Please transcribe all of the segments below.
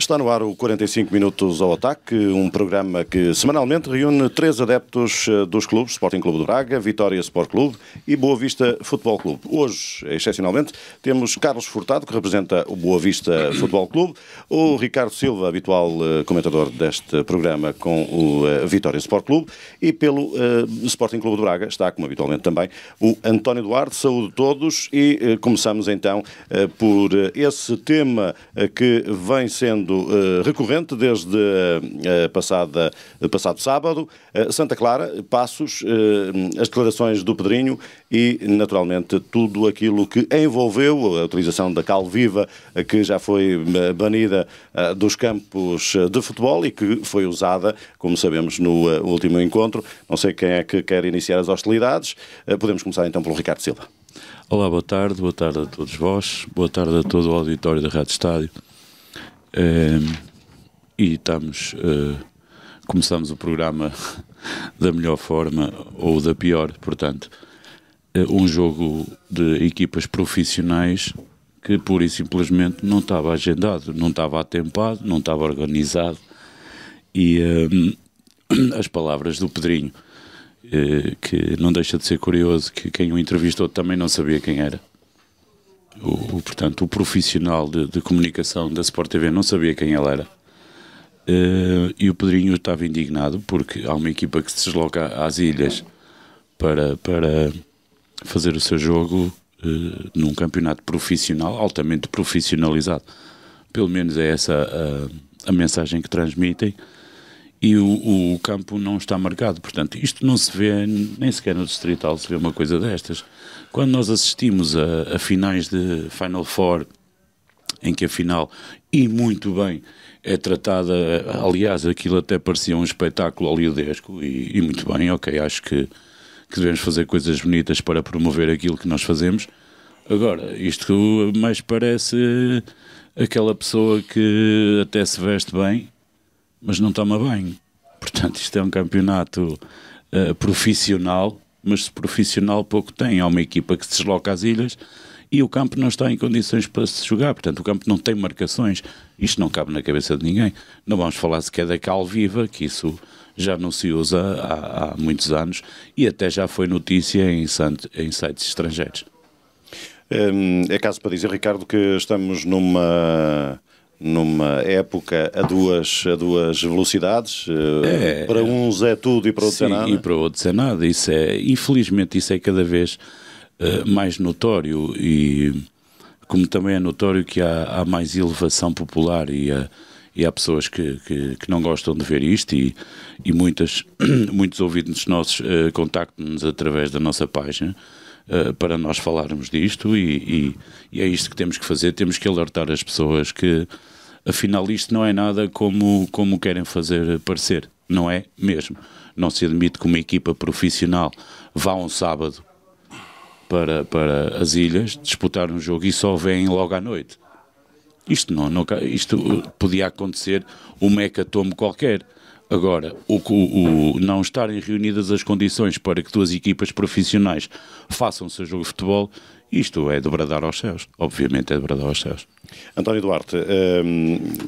Está no ar o 45 Minutos ao Ataque, um programa que semanalmente reúne 3 adeptos dos clubes, Sporting Clube de Braga, Vitória Sport Clube e Boa Vista Futebol Clube. Hoje, excepcionalmente, temos Carlos Furtado, que representa o Boa Vista Futebol Clube, o Ricardo Silva, habitual comentador deste programa com o Vitória Sport Clube, e pelo Sporting Clube de Braga está, como habitualmente também, o António Duarte. Saúde a todos e começamos então por esse tema que vem sendo recorrente desde passado sábado. Santa Clara, Passos, as declarações do Pedrinho e, naturalmente, tudo aquilo que envolveu a utilização da cal viva, que já foi banida dos campos de futebol e que foi usada, como sabemos, no último encontro. Não sei quem é que quer iniciar as hostilidades. Podemos começar então pelo Ricardo Silva. Olá, boa tarde a todos vós, boa tarde a todo o auditório da Rádio Estádio. E começamos o programa da melhor forma ou da pior, portanto, um jogo de equipas profissionais que pura e simplesmente não estava agendado, não estava atempado, não estava organizado e as palavras do Pedrinho, que não deixa de ser curioso, que quem o entrevistou também não sabia quem era. Portanto, o profissional de comunicação da Sport TV não sabia quem ele era. E o Pedrinho estava indignado porque há uma equipa que se desloca às ilhas para fazer o seu jogo num campeonato profissional, altamente profissionalizado. Pelo menos é essa a mensagem que transmitem. E o campo não está marcado. Portanto, isto não se vê, nem sequer no Distrital se vê uma coisa destas. Quando nós assistimos a finais de Final Four, em que a final, e muito bem, é tratada, aliás, aquilo até parecia um espetáculo hollywoodesco, e muito bem, ok, acho que devemos fazer coisas bonitas para promover aquilo que nós fazemos. Agora, isto mais parece aquela pessoa que até se veste bem, mas não toma banho. Portanto, isto é um campeonato profissional, mas profissional pouco tem. Há uma equipa que se desloca às ilhas e o campo não está em condições para se jogar. Portanto, o campo não tem marcações. Isto não cabe na cabeça de ninguém. Não vamos falar sequer da cal viva, que isso já não se usa há muitos anos e até já foi notícia em sites estrangeiros. É caso para dizer, Ricardo, que estamos numa época a duas velocidades. Para uns é tudo e para outros é nada. E para outros é nada. Infelizmente isso é cada vez mais notório, e como também é notório que há mais elevação popular e há pessoas que não gostam de ver isto e muitos ouvintes nossos contactam-nos através da nossa página para nós falarmos disto e é isto que temos que fazer. Temos que alertar as pessoas que afinal isto não é nada como querem fazer parecer. Não é mesmo. Não se admite que uma equipa profissional vá um sábado para as ilhas disputar um jogo e só vêm logo à noite. Isto podia acontecer um hecatombe qualquer. Agora, o não estarem reunidas as condições para que duas equipas profissionais façam o seu jogo de futebol, isto é de bradar aos céus. Obviamente é de bradar aos céus. António Duarte,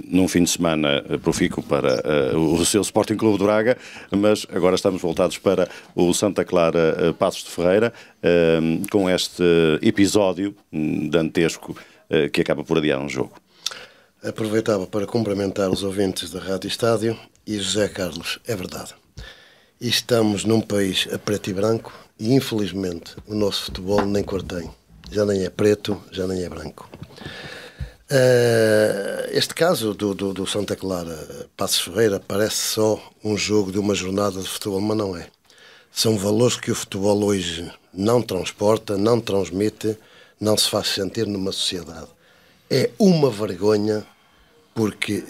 num fim de semana profícuo para o seu Sporting Clube de Braga, mas agora estamos voltados para o Santa Clara Passos de Ferreira, com este episódio dantesco que acaba por adiar um jogo. Aproveitava para cumprimentar os ouvintes da Rádio Estádio e José Carlos, é verdade. Estamos num país a preto e branco e infelizmente o nosso futebol nem cor tem. Já nem é preto, já nem é branco. Este caso do Santa Clara Passos Ferreira parece só um jogo de uma jornada de futebol, mas não é. São valores que o futebol hoje não transporta, não transmite, não se faz sentir numa sociedade. É uma vergonha porque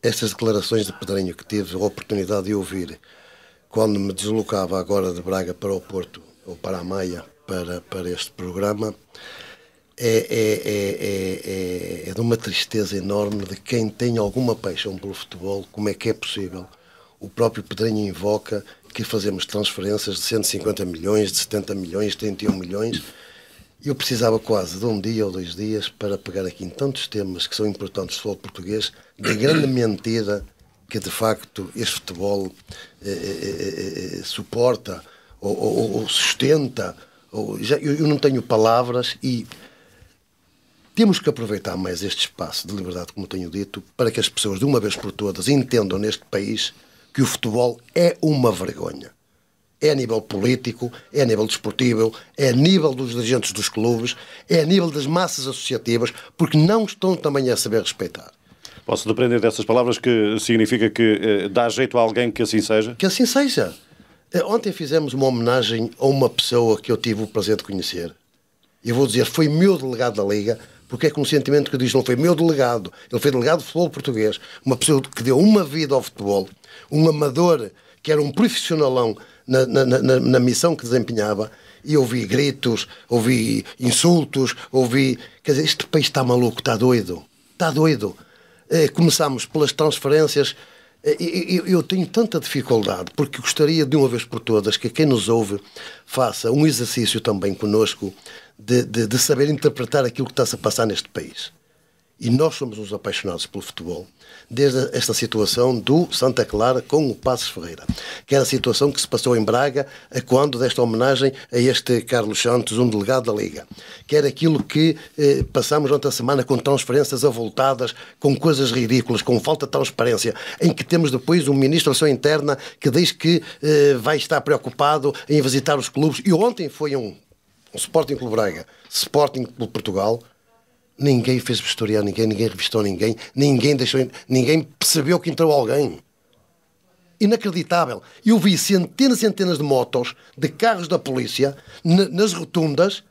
estas declarações de Pedrinho que tive a oportunidade de ouvir quando me deslocava agora de Braga para o Porto ou para a Maia para este programa é de uma tristeza enorme de quem tem alguma paixão pelo futebol. Como é que é possível? O próprio Pedrinho invoca que fazemos transferências de 150 milhões, de 70 milhões, 31 milhões Eu precisava quase de um dia ou 2 dias para pegar aqui em tantos temas que são importantes do futebol português, da grande mentira que de facto este futebol suporta ou sustenta. Eu não tenho palavras e temos que aproveitar mais este espaço de liberdade, como tenho dito, para que as pessoas de uma vez por todas entendam neste país que o futebol é uma vergonha. É a nível político, é a nível desportivo, é a nível dos dirigentes dos clubes, é a nível das massas associativas, porque não estão também a saber respeitar. Posso depender dessas palavras que significa que dá jeito a alguém que assim seja? Que assim seja. Ontem fizemos uma homenagem a uma pessoa que eu tive o prazer de conhecer. Eu vou dizer, foi meu delegado da Liga, porque é com um sentimento que diz, não foi meu delegado, ele foi delegado de futebol português, uma pessoa que deu uma vida ao futebol, um amador que era um profissionalão na missão que desempenhava, e ouvi gritos, ouvi insultos, quer dizer, este país está maluco, está doido. Começámos pelas transferências. Eu tenho tanta dificuldade, porque gostaria de uma vez por todas que quem nos ouve faça um exercício também connosco de saber interpretar aquilo que está-se a passar neste país. E nós somos uns apaixonados pelo futebol, desde esta situação do Santa Clara com o Passos Ferreira, que era a situação que se passou em Braga quando desta homenagem a este Carlos Santos, um delegado da Liga, que era aquilo que passámos ontem a semana com transferências avultadas, com coisas ridículas, com falta de transparência, em que temos depois um Ministro da Ação Interna que diz que vai estar preocupado em visitar os clubes, e ontem foi um Sporting Clube Braga, Sporting Clube Portugal. Ninguém fez vistoriar ninguém revistou ninguém percebeu que entrou alguém. Inacreditável. Eu vi centenas e centenas de motos, de carros da polícia, nas rotundas.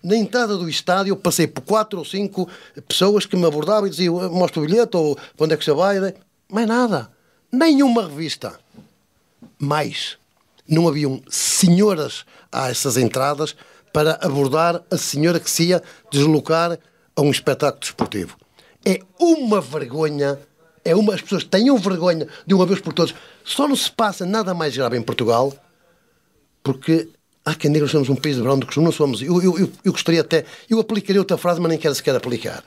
Na entrada do estádio, eu passei por 4 ou 5 pessoas que me abordavam e diziam, mostra o bilhete, ou onde é que você vai? Mais nada. Nenhuma revista. Mais. Não haviam senhoras a essas entradas para abordar a senhora que se ia deslocar a um espetáculo desportivo. É uma vergonha, as pessoas tenham vergonha de uma vez por todas. Só não se passa nada mais grave em Portugal, porque há quem diga que somos um país de verão, que não somos. Eu gostaria até, eu aplicaria outra frase, mas nem quero sequer aplicar.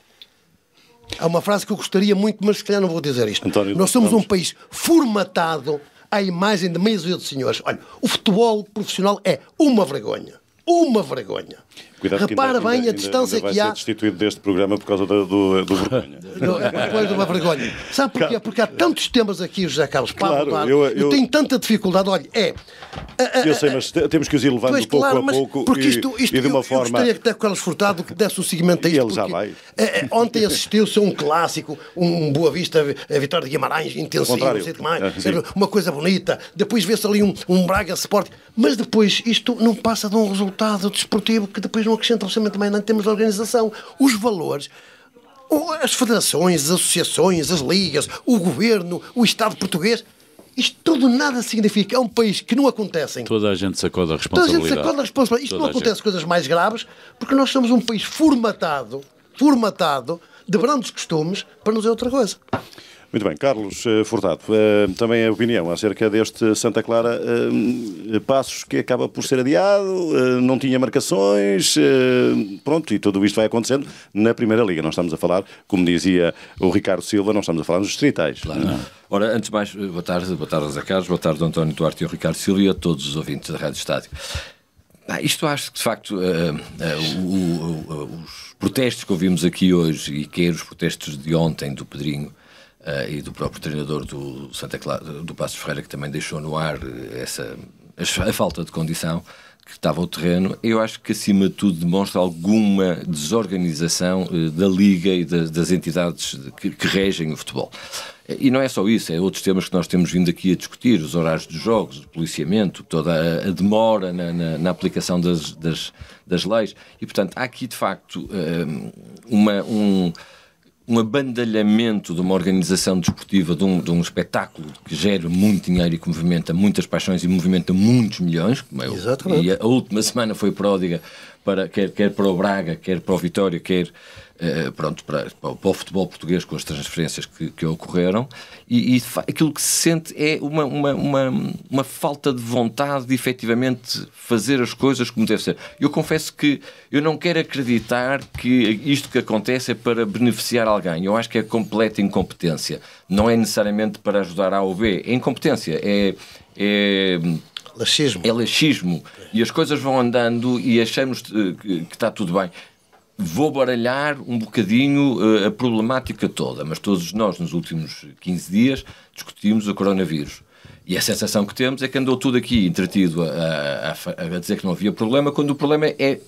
Há uma frase que eu gostaria muito, mas se calhar não vou dizer isto. António, nós somos um país formatado à imagem de meia dúzia de senhores. Olha, o futebol profissional é uma vergonha. Uma vergonha. Cuidado, repara bem a distância que há. Vai ser destituído deste programa por causa do vergonha. Depois de uma vergonha. Sabe porquê? Porque há tantos temas aqui, José Carlos. Claro, eu tenho tanta dificuldade. Olha, eu sei, mas temos que os ir levando pouco a pouco porque isto, e de uma forma. Eu gostaria que o Carlos Furtado desse um seguimento a isto. Ele já vai. Ontem assistiu-se a um clássico, um Boa Vista, a vitória de Guimarães, intensivo, não sei o que mais. Uma coisa bonita. Depois vê-se ali um Braga Sport. Mas depois isto não passa de um resultado desportivo que depois não acrescenta absolutamente também, não temos organização. Os valores, as federações, as associações, as ligas, o governo, o Estado português, isto tudo nada significa. É um país que não acontecem. Toda a gente sacou da responsabilidade. Toda a gente sacou da responsabilidade. Isto não acontece coisas mais graves, porque nós somos um país formatado de grandes costumes para nos dizer outra coisa. Muito bem, Carlos Furtado, também a opinião acerca deste Santa Clara Passos, que acaba por ser adiado, não tinha marcações, pronto, e tudo isto vai acontecendo na Primeira Liga. Não estamos a falar, como dizia o Ricardo Silva, não estamos a falar nos distritais. Claro. Ora, antes de mais, boa tarde José Carlos, boa tarde António Duarte e o Ricardo Silva e a todos os ouvintes da Rádio Estádio. Isto acho que, de facto, os protestos que ouvimos aqui hoje, e quer os protestos de ontem do Pedrinho, e do próprio treinador do Santa Clara, do Passos Ferreira, que também deixou no ar a falta de condição que estava o terreno, eu acho que acima de tudo demonstra alguma desorganização da Liga e das entidades que regem o futebol. E não é só isso, é outros temas que nós temos vindo aqui a discutir, os horários dos jogos, o policiamento, toda a demora na aplicação das leis, e portanto há aqui de facto um abandalhamento de uma organização desportiva, de um espetáculo que gera muito dinheiro e que movimenta muitas paixões e movimenta muitos milhões, como é. Exatamente. E a última semana foi pródiga quer para o Braga, quer para o Vitória, quer pronto, para o futebol português com as transferências que ocorreram, e aquilo que se sente é uma falta de vontade de efetivamente fazer as coisas como deve ser. Eu confesso que eu não quero acreditar que isto que acontece é para beneficiar alguém. Eu acho que é completa incompetência. Não é necessariamente para ajudar A ou B. É incompetência. Laxismo. É laxismo. E as coisas vão andando e achamos que está tudo bem. Vou baralhar um bocadinho a problemática toda, mas todos nós nos últimos 15 dias discutimos o coronavírus. E a sensação que temos é que andou tudo aqui entretido a dizer que não havia problema, quando o problema é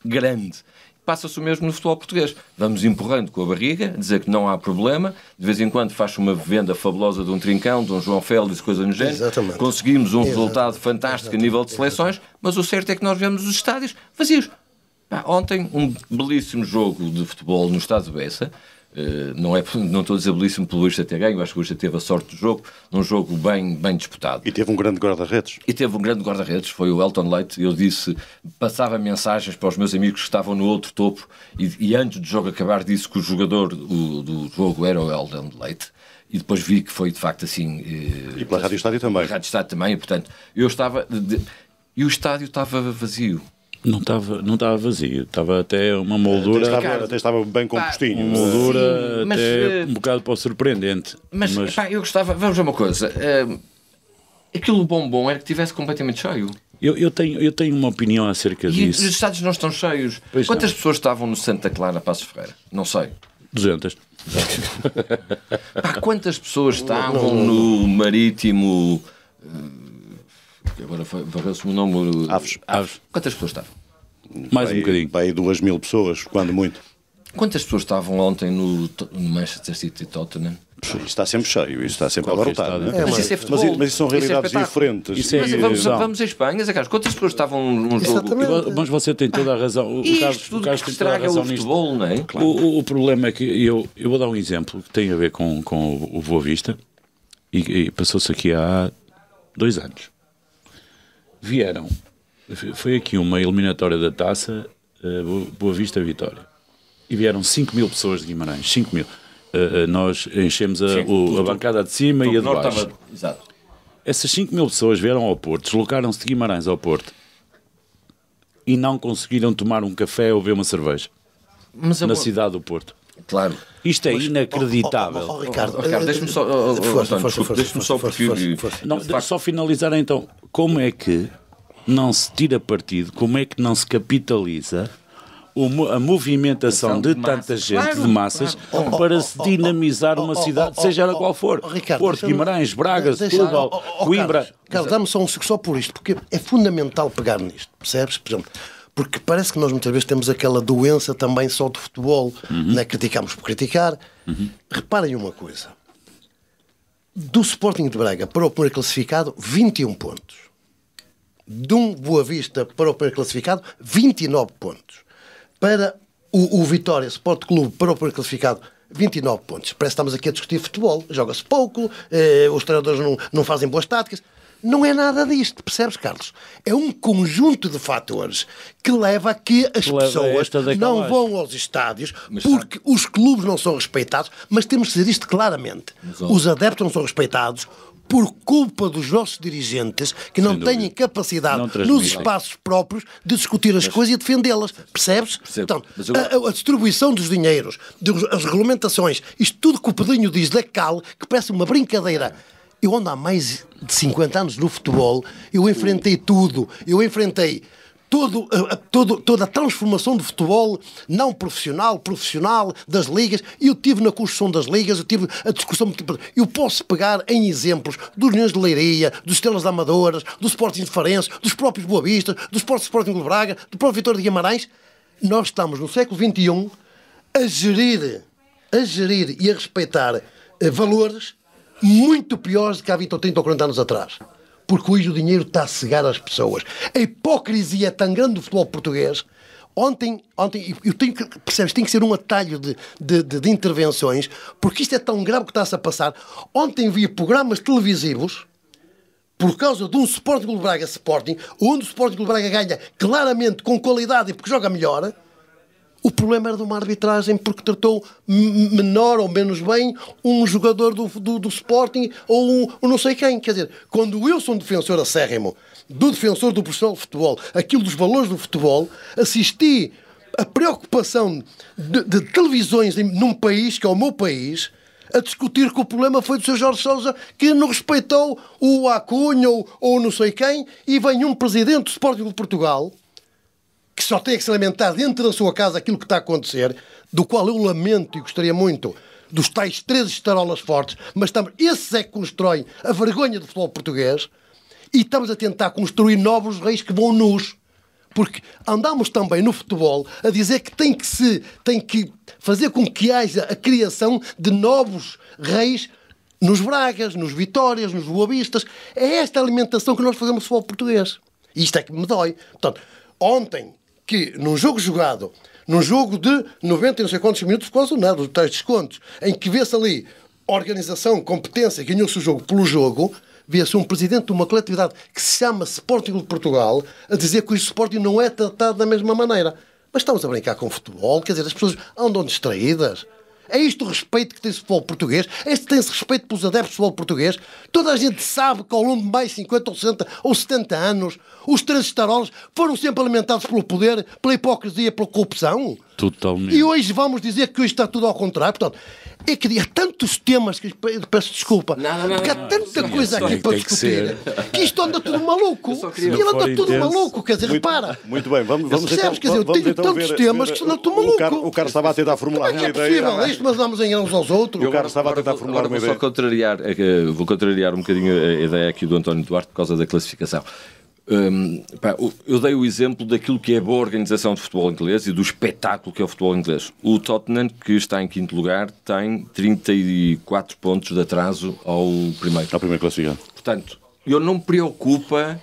grande. Passa-se o mesmo no futebol português. Vamos empurrando com a barriga, dizer que não há problema, de vez em quando faz uma venda fabulosa de um Trincão, de um João Félix, coisa no género. Exatamente. Conseguimos um resultado fantástico a nível de seleções, mas o certo é que nós vemos os estádios vazios. Ontem, um belíssimo jogo de futebol no estádio de Bessa. Não estou a dizer belíssimo pelo Boavista ter ganho, acho que o Boavista teve a sorte do jogo, num jogo bem disputado. E teve um grande guarda-redes. Foi o Elton Leite. Eu passava mensagens para os meus amigos que estavam no outro topo, e antes do jogo acabar disse que o jogador do jogo era o Elton Leite. E depois vi que foi de facto assim. E pela Rádio Estádio também. Rádio Estádio também, portanto, eu estava. E o estádio estava vazio. Não estava vazio, estava até uma moldura. Até estava bem compostinho. Uma moldura sim, mas, até um bocado para o surpreendente. Mas... eu gostava. Vamos ver uma coisa. Aquilo bom era que estivesse completamente cheio. Eu tenho uma opinião acerca disso. E os estádios não estão cheios. Pois Quantas não. pessoas estavam no Santa Clara, Passos Ferreira? Não sei. 200. Quantas pessoas estavam no Marítimo? Agora varreu-se o nome. Aves. Quantas pessoas estavam? Mais um bocadinho. Vai 2.000 pessoas, quando muito. Quantas pessoas estavam ontem no Manchester City e Tottenham? Isso está sempre cheio, isso está sempre a abarrotar. Mas isso é futebol. Mas isso são realidades diferentes. Isso é vamos a Espanha, Zé Carlos. Quantas pessoas estavam num jogo? Mas você tem toda a razão. O Carlos tem toda a estraga razão o futebol, não é? Claro. O problema é que eu vou dar um exemplo que tem a ver com o Boavista, e passou-se aqui há 2 anos. Foi aqui uma eliminatória da Taça, Boavista-Vitória, e vieram 5.000 pessoas de Guimarães. 5.000. Nós enchemos a bancada de cima e a de baixo. Exato. Essas 5.000 pessoas vieram ao Porto, deslocaram-se de Guimarães ao Porto e não conseguiram tomar um café ou beber uma cerveja na cidade do Porto. Claro. Isto é inacreditável. Ricardo, deixa-me só. Deixa-me só porque. Só finalizar então. Como é que não se tira partido, como é que não se capitaliza a movimentação de tanta gente, de massas, para se dinamizar uma cidade, seja ela qual for? Porto, Guimarães, Braga, Setúbal, Coimbra. Carlos, dá-me só por isto, porque é fundamental pegar nisto, percebes? Por exemplo, porque parece que nós muitas vezes temos aquela doença também só do futebol, né? Criticamos por criticar. Reparem uma coisa. Do Sporting de Braga para o primeiro classificado, 21 pontos. De um Boa Vista para o primeiro classificado, 29 pontos. Para o Vitória Sport Clube para o primeiro classificado, 29 pontos. Parece que estamos aqui a discutir futebol. Joga-se pouco, os treinadores não fazem boas táticas. Não é nada disto, percebes, Carlos? É um conjunto de fatores que leva a que as pessoas não vão aos estádios porque os clubes não são respeitados, mas temos que dizer isto claramente. Os adeptos não são respeitados por culpa dos nossos dirigentes que não têm capacidade nos espaços próprios de discutir as coisas e defendê-las. Percebes? Então, a distribuição dos dinheiros, as regulamentações, isto tudo que o Pedrinho diz da CAL, que parece uma brincadeira. Eu ando há mais de 50 anos no futebol, eu enfrentei tudo, eu enfrentei toda a transformação do futebol não profissional, das ligas, e eu tive na construção das ligas, eu tive a discussão, eu posso pegar em exemplos dos Uniões de Leiria, dos Estrelas da Amadoras, do Sporting de Farense, dos próprios Boa Vista, do Sporting de Braga, do próprio Vitória de Guimarães. Nós estamos no século XXI a gerir e a respeitar valores muito piores do que há 20 ou 30 ou 40 anos atrás. Porque hoje o dinheiro está a cegar as pessoas. A hipocrisia é tão grande do futebol português. Ontem eu tenho que, percebes, tem que ser um atalho de intervenções, porque isto é tão grave que está-se a passar. Ontem vi programas televisivos, por causa de um Sporting Clube Braga Sporting, onde o Sporting Clube Braga ganha claramente com qualidade e porque joga melhor, O problema era de uma arbitragem porque tratou menor ou menos bem um jogador do Sporting ou não sei quem. Quer dizer, quando eu sou um defensor acérrimo do defensor do profissional de futebol, aquilo dos valores do futebol, assisti a preocupação de televisões num país, que é o meu país, a discutir que o problema foi do Sr. Jorge Sousa, que não respeitou o Acunha ou não sei quem, e vem um presidente do Sporting de Portugal que só tem que se lamentar dentro da sua casa aquilo que está a acontecer, do qual eu lamento e gostaria muito dos tais 13 estarolas fortes, mas esse é que constrói a vergonha do futebol português, e estamos a tentar construir novos reis que vão nus. Porque andamos também no futebol a dizer que tem que fazer com que haja a criação de novos reis nos Bragas, nos Vitórias, nos Boavistas. É esta alimentação que nós fazemos no futebol português. E isto é que me dói. Portanto, ontem, que num jogo jogado, num jogo de 90 e não sei quantos minutos, quase nada, dos tais descontos, em que vê-se ali organização, competência, ganhou-se o jogo pelo jogo, vê-se um presidente de uma coletividade que se chama Sporting de Portugal a dizer que o Sporting não é tratado da mesma maneira. Mas estamos a brincar com futebol, quer dizer, as pessoas andam distraídas. É isto o respeito que tem-se o futebol português? Tem-se respeito pelos adeptos do futebol português? Toda a gente sabe que ao longo de mais 50 ou 60 ou 70 anos os 13 estarolas foram sempre alimentados pelo poder, pela hipocrisia, pela corrupção. Totalmente. E hoje vamos dizer que hoje está tudo ao contrário. Portanto, é que há tantos temas que peço desculpa, porque há tanta coisa aqui para discutir que isto anda tudo maluco. E ele anda tudo maluco, quer dizer, repara. Muito bem, vamos percebes? Quer dizer, eu tenho tantos temas que andam tudo maluco. O Carlos estava a tentar formular uma ideia. É isto, mas vamos enganar uns aos outros. O Carlos estava a tentar formular uma ideia. Vou contrariar um bocadinho a ideia aqui do António Duarte por causa da classificação. Eu dei o exemplo daquilo que é a boa organização de futebol inglês e do espetáculo que é o futebol inglês. O Tottenham, que está em quinto lugar, tem 34 pontos de atraso ao primeiro classificado. Portanto, eu não me preocupa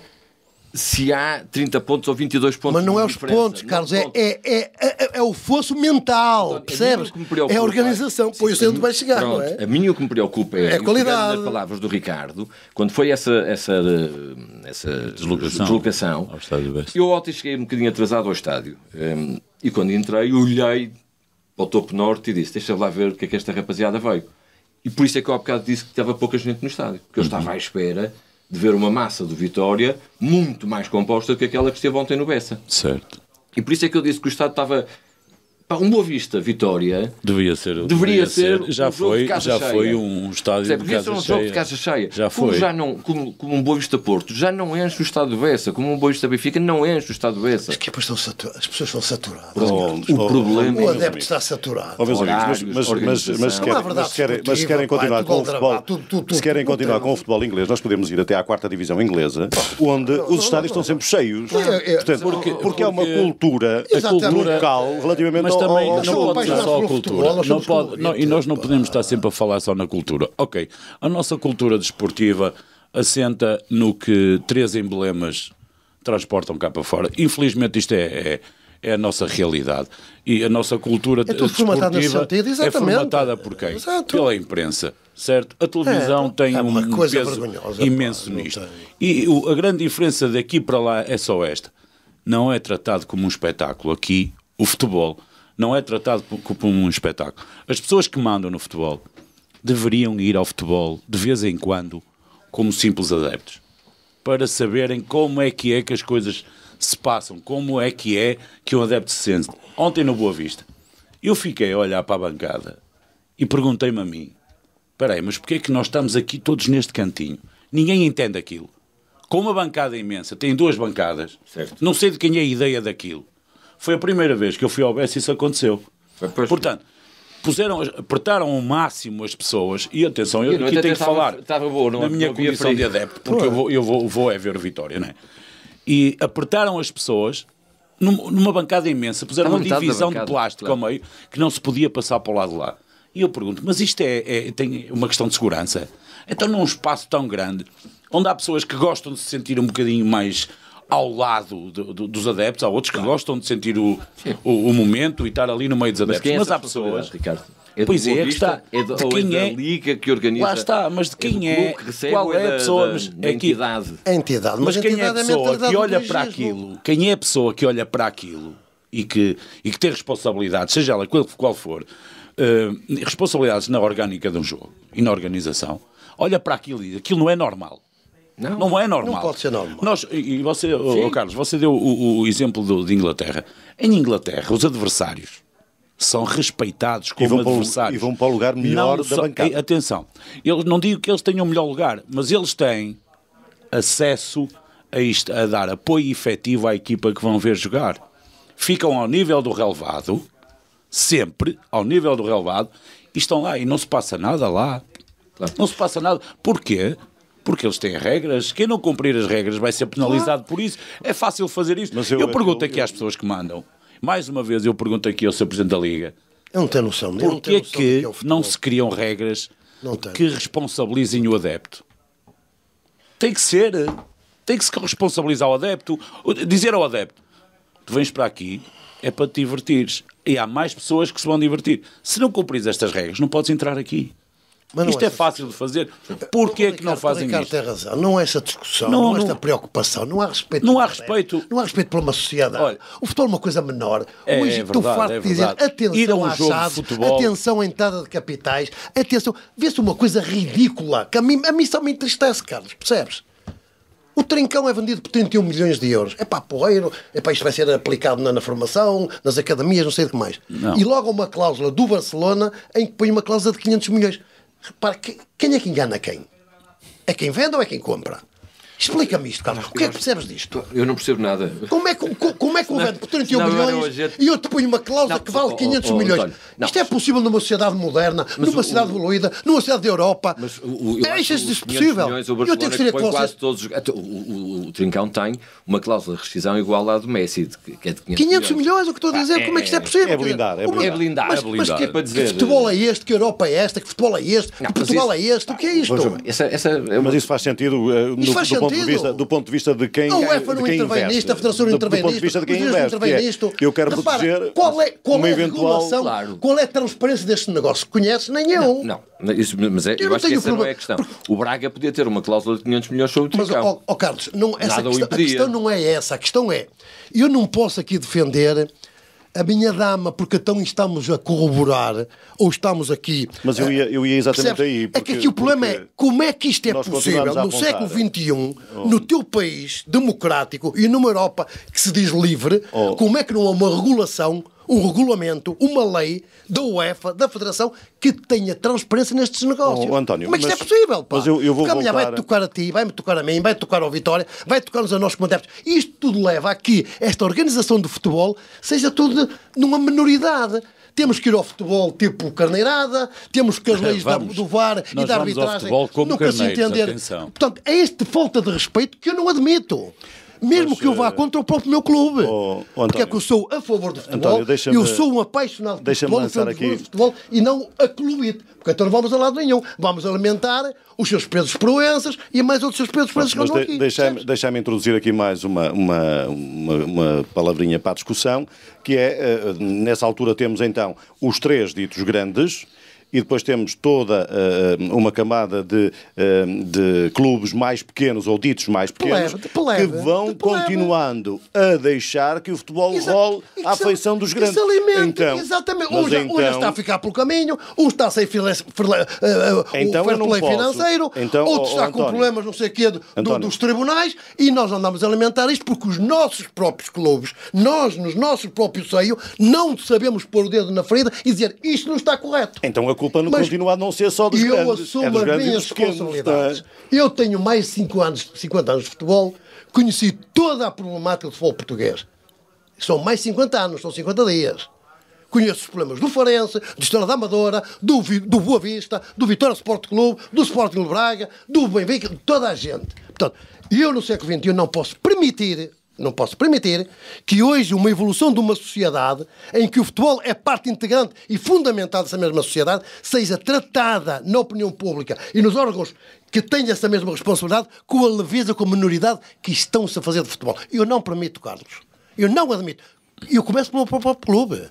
se há 30 pontos ou 22 pontos. Mas não é os pontos, Carlos, é o fosso mental, percebes? É a organização. Pois eu sei onde vai chegar, pronto, não é? A mim o que me preocupa é a qualidade. Nas palavras do Ricardo, quando foi essa deslocação, ao estádio Bessa. Eu ontem cheguei um bocadinho atrasado ao estádio e quando entrei olhei para o topo norte e disse, deixa lá ver o que é que esta rapaziada veio. E por isso é que eu há bocado disse que estava pouca gente no estádio, porque eu estava à espera de ver uma massa do Vitória muito mais composta do que aquela que esteve ontem no Bessa. Certo. E por isso é que eu disse que o estádio estava... Um Boa Vista, Vitória... Deveria ser. Já foi um estádio de casa cheia. Um jogo de casa cheia. Já foi. Como um Boa Vista Porto, já não enche o estádio de Bessa. Como um Boa Vista Benfica, não enche o estádio de Bessa. Mas que as pessoas estão saturadas. O problema o adepto está saturado. Mas se querem continuar com o futebol, se querem continuar com o futebol inglês, nós podemos ir até à 4ª divisão inglesa, onde os estádios estão sempre cheios. Portanto, porque é uma cultura local relativamente também não pode ser só a cultura. E nós não podemos estar sempre a falar só na cultura. Ok, a nossa cultura desportiva assenta no que 3 emblemas transportam cá para fora. Infelizmente isto é a nossa realidade. E a nossa cultura desportiva é formatada por quem? Exato. Pela imprensa. Certo? A televisão tem um peso imenso nisto. E a grande diferença daqui para lá é só esta. Não é tratado como um espetáculo. Aqui, o futebol não é tratado como um espetáculo. As pessoas que mandam no futebol deveriam ir ao futebol de vez em quando como simples adeptos para saberem como é que as coisas se passam, como é que um adepto se sente. Ontem no Boa Vista eu fiquei a olhar para a bancada e perguntei-me a mim, espera aí, mas porquê é que nós estamos aqui todos neste cantinho? Ninguém entende aquilo. Com uma bancada imensa, tem 2 bancadas, certo. Não sei de quem é a ideia daquilo. Foi a primeira vez que eu fui ao Bessa e isso aconteceu. Portanto, apertaram ao máximo as pessoas, e atenção, eu aqui tenho que falar na minha condição de adepto, porque eu vou ver o Vitória, não é? E apertaram as pessoas numa bancada imensa, puseram uma divisão de plástico ao meio que não se podia passar para o lado de lá. E eu pergunto, mas isto tem uma questão de segurança? Então num espaço tão grande, onde há pessoas que gostam de se sentir um bocadinho mais ao lado dos adeptos, há outros que gostam de sentir o momento e estar ali no meio dos adeptos. Mas há pessoas... Ricardo, pois é, que está. De quem é? A liga que organiza. Lá está, mas de quem é? Qual é a pessoa? Da entidade. A entidade. Mas quem é a pessoa que olha para aquilo? Quem é a pessoa que olha para aquilo e que tem responsabilidades, seja ela qual for, responsabilidades na orgânica de um jogo e na organização, olha para aquilo e diz, aquilo não é normal. Não é normal. Não pode ser normal. E você, Carlos, você deu o exemplo de Inglaterra. Em Inglaterra, os adversários são respeitados como adversários. E vão para o lugar melhor da bancada. Atenção, eu não digo que eles tenham o melhor lugar, mas eles têm acesso a isto, a dar apoio efetivo à equipa que vão ver jogar. Ficam ao nível do relevado, sempre ao nível do relevado, e estão lá e não se passa nada lá. Claro. Não se passa nada. Porquê? Porque eles têm regras. Quem não cumprir as regras vai ser penalizado por isso. É fácil fazer isso. Mas eu pergunto aqui às pessoas que mandam. Mais uma vez eu pergunto aqui ao Sr. Presidente da Liga. Eu não tenho noção. Porquê que não se criam regras que responsabilizem o adepto? Tem que ser. Tem que se responsabilizar o adepto. Dizer ao adepto, tu vens para aqui, é para te divertires. E há mais pessoas que se vão divertir. Se não cumprires estas regras, não podes entrar aqui. Isto é fácil de fazer. Porquê é que não fazem isto? Tem razão. Não há essa discussão, não há esta preocupação, não há respeito. Não há respeito. Não há respeito por uma sociedade. Olha, o futebol é uma coisa menor. Hoje estou farto de dizer atenção à chave, atenção à entrada de capitais, atenção. Vê-se uma coisa ridícula, que a mim só me entristece, Carlos, percebes? O Trincão é vendido por 31 milhões de euros. É pá, porreiro, isto vai ser aplicado na formação, nas academias, não sei de que mais. Não. E logo uma cláusula do Barcelona em que põe uma cláusula de 500 milhões. Repara, quem é que engana quem? É quem vende ou é quem compra? Explica-me isto, Carlos. O que é que percebes disto? Eu não percebo nada. Como é que um vende por 31 milhões e eu te ponho uma cláusula que vale 500 milhões? António, isto é possível numa sociedade moderna, numa sociedade evoluída, numa sociedade da Europa. Isto possível. Eu tenho que ser com quase todos. O Trincão tem uma cláusula de rescisão igual à do Messi, que é de 500 milhões. O que estou a dizer, como é que isto é possível? É blindar. Mas que futebol é este? Que Europa é esta? Que futebol é este? Que Portugal é este? O que é isto? Mas isso faz sentido do ponto de vista de quem investe. A UEFA não intervém nisto, a Federação não intervém nisto, os juízes não intervêm nisto. Eu quero proteger qual é a regulação, qual é a transparência deste negócio? Conhece? Nem eu. Não, mas eu acho que essa não é a questão. O Braga podia ter uma cláusula de 500 milhões sobre o Trincão. Mas, Carlos, a questão não é essa. A questão é, eu não posso aqui defender a minha dama, porque então estamos a corroborar, ou estamos aqui... Mas eu ia exatamente percebes? aí. Porque, é que aqui o problema é, como é que isto é possível no século XXI, no teu país democrático e numa Europa que se diz livre, como é que não há uma regulação, um regulamento, uma lei da UEFA, da Federação, que tenha transparência nestes negócios? António, como é que isto é possível? Pá? Mas eu vou porque amanhã vai-te tocar a ti, vai-me tocar a mim, vai tocar ao Vitória, vai tocar-nos a nós como adeptos. Isto tudo leva a que esta organização do futebol seja tudo numa minoridade. Temos que ir ao futebol tipo carneirada, temos que as leis do VAR e da arbitragem nunca se entender. Atenção. Portanto, é esta falta de respeito que eu não admito. Mesmo que eu vá contra o próprio meu clube. Porque é que eu sou a favor do futebol, António, eu sou um apaixonado por futebol e não a clubite. Porque então não vamos a lado nenhum. Vamos alimentar os seus pesos proenças e mais outros seus pesos proenças que andam aqui. Deixa-me introduzir aqui mais uma palavrinha para a discussão, que é, nessa altura temos então os três ditos grandes, e depois temos toda uma camada de clubes mais pequenos ou ditos mais pequenos que vão continuando a deixar que o futebol role à feição dos grandes. Então, exatamente. Um já está a ficar pelo caminho, um está sem fair play financeiro, outro está com problemas não sei o quê dos tribunais, e nós andamos a alimentar isto porque os nossos próprios clubes, nós nos nossos próprios seio, não sabemos pôr o dedo na ferida e dizer isto não está correto. Então a culpa não continua a não ser só dos grandes. Eu assumo as minhas responsabilidades. Eu tenho mais de 50 anos de futebol, conheci toda a problemática do futebol português. São mais de 50 anos, são 50 dias. Conheço os problemas do Farense, do Estrela da Amadora, do Boa Vista, do Vitória Sport Clube, do Sporting de Braga, do Benfica, de toda a gente. Portanto, eu no século XXI não posso permitir que hoje uma evolução de uma sociedade em que o futebol é parte integrante e fundamental dessa mesma sociedade seja tratada na opinião pública e nos órgãos que têm essa mesma responsabilidade com a leveza, com a minoridade que estão-se a fazer de futebol. Eu não permito, Carlos. Eu não admito. Eu começo pelo próprio clube.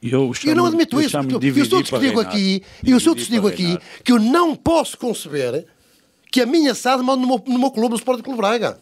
Eu não admito isso. Eu sou testigo aqui que eu não posso conceber que a minha SAD mande no meu clube, no Sporting Clube Braga.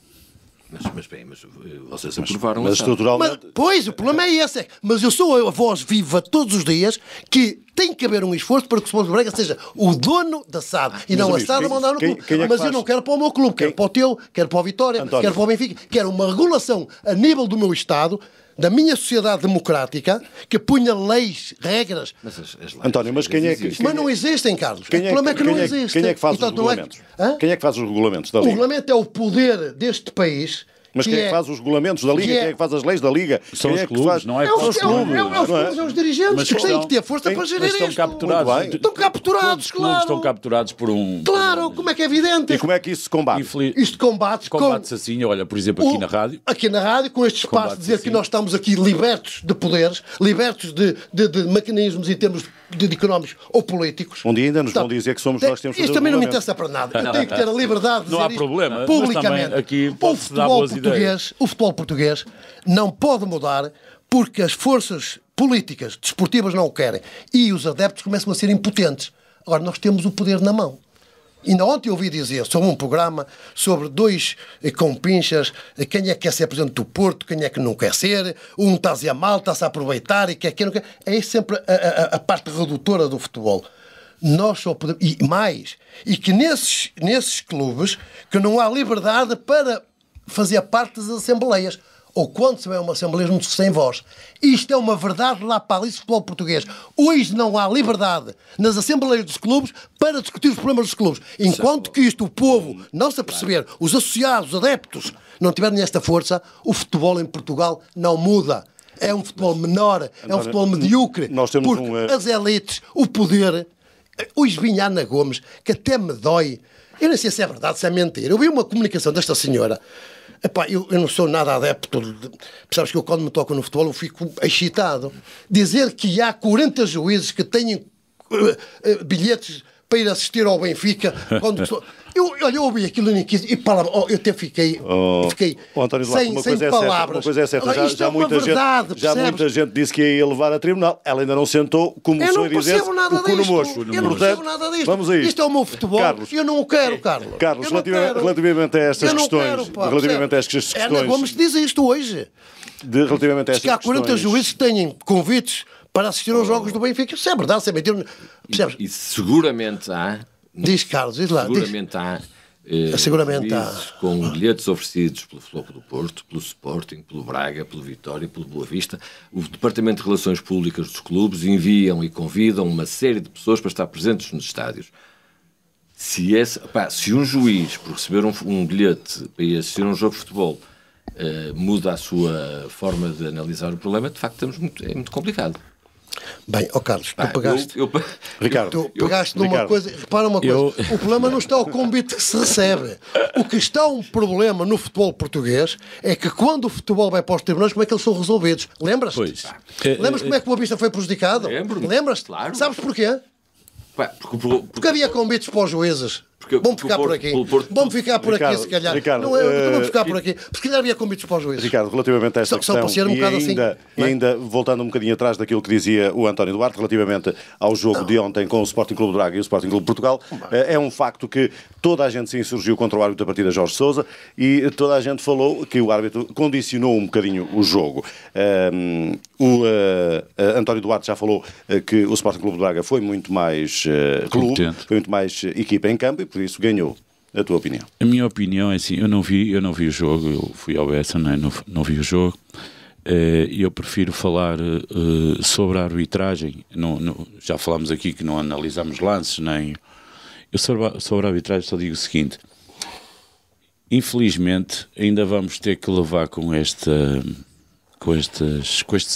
Mas vocês aprovaram Mas a SAD. estruturalmente... Pois, o problema é esse. Mas eu sou a voz viva todos os dias que tem que haver um esforço para que o Sporting de Braga seja o dono da SAD e não a amigos, SAD a mandar no clube. quem é que Mas faz? eu não quero para o meu clube, quero para o teu, quero para o Vitória, António. quero para o Benfica, quero uma regulação a nível do meu Estado, da minha sociedade democrática, que punha leis, regras. Mas as leis, António, mas quem é que... existem. Mas não existem, Carlos. O problema é que não existe. Quem é que faz os Portanto, não é que- regulamentos? Hã? Quem é que faz os regulamentos da O Liga? regulamento é o poder deste país. Mas quem é que faz os regulamentos da Liga? que é- Quem é que faz as leis da Liga? São Quem os é que clubes, faz... não é? É os, São os é, clubes, é, é os não é? clubes, é os dirigentes Mas que têm estão- que ter força para Mas gerir estão isto. capturados. Muito bem. Estão capturados, Todos os clubes claro. estão capturados por um... Claro, como é que é evidente. E como é que isso se combate? Isto combate-se Combate-se assim, olha, por exemplo, aqui na rádio. Aqui na rádio, com este espaço de Combate-se dizer que assim. nós estamos aqui libertos de poderes, libertos de mecanismos em termos de económicos ou políticos. Um dia ainda nos vão Portanto, dizer que somos nós que temos que isto fazer também não me regulamentos. interessa para nada. Eu tenho que ter a liberdade de Não dizer há isto problema, mas publicamente. também aqui o pode-se dar futebol boas português, o futebol português não pode mudar porque as forças políticas, desportivas não o querem. E os adeptos começam a ser impotentes. Agora, nós temos o poder na mão. Ainda ontem eu ouvi dizer sobre um programa sobre dois compinchas, quem é que quer ser presidente do Porto, quem é que não quer ser, um está-se a mal, está-se a aproveitar e quem não quer. É sempre a parte redutora do futebol. Nós só podemos, e mais, e que nesses clubes que não há liberdade para fazer parte das assembleias. Ou quando se vê uma assembleia sem voz. Isto é uma verdade lá para ali do futebol português. Hoje não há liberdade nas assembleias dos clubes para discutir os problemas dos clubes. Enquanto que isto o povo não se aperceber, os associados, os adeptos, não tiverem esta força, o futebol em Portugal não muda. É um futebol menor, é um futebol medíocre. Nós temos porque as elites, o poder... Hoje vinha a Ana Gomes, que até me dói. Eu não sei se é verdade, se é mentira. Eu vi uma comunicação desta senhora. Epá, eu não sou nada adepto. Sabes que eu, quando me toco no futebol, eu fico excitado. Dizer que há 40 juízes que têm bilhetes para ir assistir ao Benfica. Eu ouvi aquilo e eu até fiquei António Duarte, sem uma coisa palavras. Uma coisa é certa. Agora, isto é uma verdade, já muita gente disse que ia levar a tribunal. Ela ainda não sentou, como eu não a dizer, percebo nada o cu no disto. mocho. Eu não percebo nada disto. Vamos a isto. Isto é o meu futebol. Carlos. Eu não o quero, Carlos. Carlos, Eu não quero. relativamente a estas Eu não questões, quero, pá, relativamente a estas percebe? questões, Ana Gomes diz isto hoje. relativamente a Diz que há estas 40 questões, juízes que têm convites para assistir aos jogos do Benfica. Isso é verdade, isso é mentira. Percebes? E seguramente há. Diz, Carlos, diz lá. Diz. Seguramente há. Seguramente há. juízes com bilhetes oferecidos pelo Futebol do Porto, pelo Sporting, pelo Braga, pelo Vitória, pelo Boa Vista. O Departamento de Relações Públicas dos clubes enviam e convidam uma série de pessoas para estar presentes nos estádios. Se um juiz, por receber um bilhete para ir assistir a um jogo de futebol, muda a sua forma de analisar o problema, de facto é muito complicado. Bem, Carlos, tu pegaste... Ricardo, Tu pegaste numa Ricardo. coisa... Repara uma coisa. O problema não está ao convite que se recebe. O que está um problema no futebol português é que quando o futebol vai para os tribunais, como é que eles são resolvidos? Lembras-te? Pois. Lembras como é que o Boa Vista foi prejudicado? Lembro-me. Lembras-te? Claro. Sabes porquê? Porque havia convites para os juízes. Vamos ficar por aqui. Vamos ficar por aqui, se calhar. Ricardo, Não é, vamos ficar por aqui. Porque se calhar havia convites para os juízes. Ricardo, relativamente a esta Só para questão, ser um bocado assim, e ainda voltando um bocadinho atrás daquilo que dizia o António Duarte, relativamente ao jogo de ontem com o Sporting Clube de Braga e o Sporting Clube de Portugal, é um facto que toda a gente se insurgiu contra o árbitro da partida, Jorge Sousa, e toda a gente falou que o árbitro condicionou um bocadinho o jogo. António Duarte já falou que o Sporting Clube de Braga foi muito mais clube, foi muito mais equipa em campo e por isso ganhou. A tua opinião? A minha opinião é assim, eu não vi o jogo, eu fui ao Bessa, não vi o jogo, e eu prefiro falar sobre a arbitragem. Já falámos aqui que não analisamos lances, nem... Eu sobre a arbitragem só digo o seguinte: infelizmente ainda vamos ter que levar com estes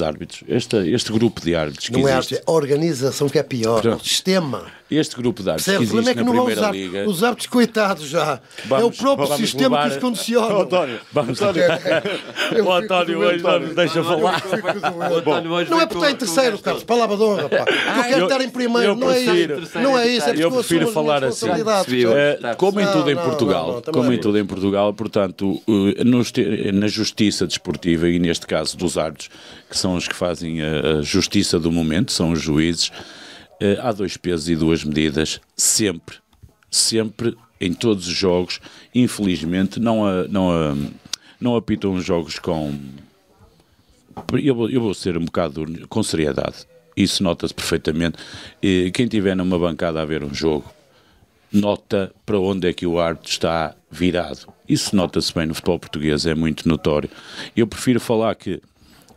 árbitros, este grupo de árbitros que não existe. é a organização que é pior, é o sistema. Este grupo de árbitros que O problema existe é que na não Primeira vão Liga... os árbitros coitados já. É o próprio sistema que os condiciona. António, O António hoje não nos deixa falar. Não é porque está em terceiro, Carlos, palavra de honra, pá. Eu quero estar em primeiro, não é isso. Não é isso, é porque eu prefiro falar assim. Como em tudo em Portugal, em Portugal, portanto, na justiça desportiva e neste caso dos árbitros, que são os que fazem a justiça do momento, são os juízes, há 2 pesos e 2 medidas, sempre, em todos os jogos. Infelizmente, não não apitam os jogos com... Eu vou ser um bocado com seriedade. Isso nota-se perfeitamente. Quem estiver numa bancada a ver um jogo, nota para onde é que o árbitro está virado. Isso nota-se bem no futebol português, é muito notório. Eu prefiro falar que,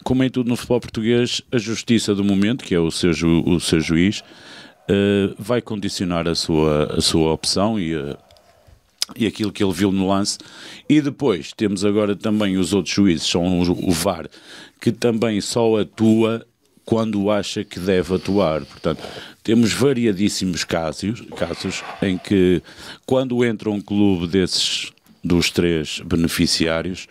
como em tudo no futebol português, a justiça do momento, que é o seu juiz, vai condicionar a sua opção e aquilo que ele viu no lance. E depois temos agora também os outros juízes, são o VAR, que também só atua quando acha que deve atuar. Portanto, temos variadíssimos casos em que, quando entra um clube desses, dos 3 beneficiários,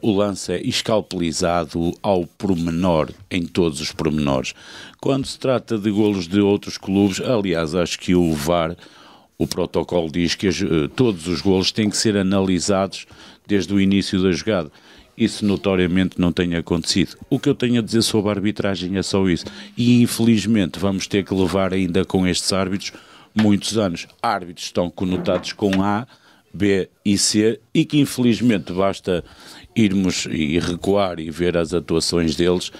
o lance é escalpelizado ao pormenor, em todos os pormenores. Quando se trata de golos de outros clubes, aliás, acho que o VAR, o protocolo diz que todos os golos têm que ser analisados desde o início da jogada. Isso notoriamente não tem acontecido. O que eu tenho a dizer sobre a arbitragem é só isso. E infelizmente vamos ter que levar ainda com estes árbitros muitos anos. Árbitros estão conotados com A, B e C e que infelizmente basta irmos e recuar e ver as atuações deles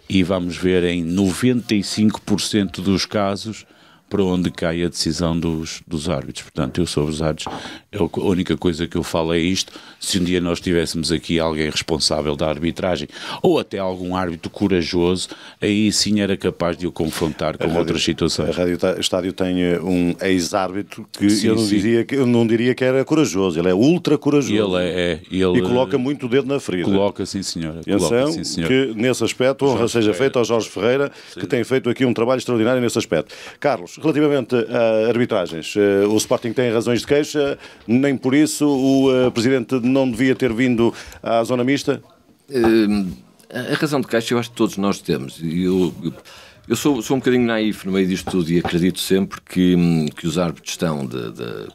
e vamos ver em 95% dos casos para onde cai a decisão dos árbitros. Portanto, eu sobre os árbitros, a única coisa que eu falo é isto: se um dia nós tivéssemos aqui alguém responsável da arbitragem, ou até algum árbitro corajoso, aí sim era capaz de o confrontar com outras situações. A Rádio Estádio tem um ex-árbitro que sim, eu não diria que era corajoso, ele é ultra corajoso. Ele e coloca muito o dedo na ferida. Coloca, sim senhora. Atenção, que nesse aspecto, honra seja feita ao Jorge Ferreira, sim, que tem feito aqui um trabalho extraordinário nesse aspecto. Carlos, relativamente a arbitragens, o Sporting tem razões de queixa, nem por isso o Presidente não devia ter vindo à zona mista? A razão de queixa eu acho que todos nós temos. Eu sou um bocadinho naif no meio disto tudo e acredito sempre que os árbitros estão,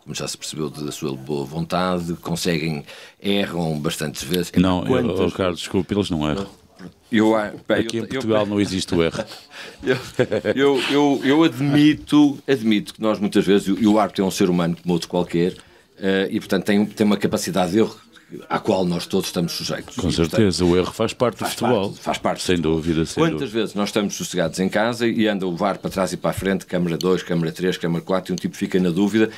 como já se percebeu, da sua boa vontade, erram bastantes vezes. Não, Carlos, desculpe, eles não erram. Aqui em Portugal não existe o erro. Eu admito que nós muitas vezes, e o árbitro é um ser humano como outro qualquer, e portanto tem uma capacidade de erro à qual nós todos estamos sujeitos. Com certeza, o erro faz parte do futebol. Faz parte. Sem dúvida. Quantas vezes nós estamos sossegados em casa e anda o VAR para trás e para a frente, câmara 2, câmara 3, câmara 4, e um tipo fica na dúvida,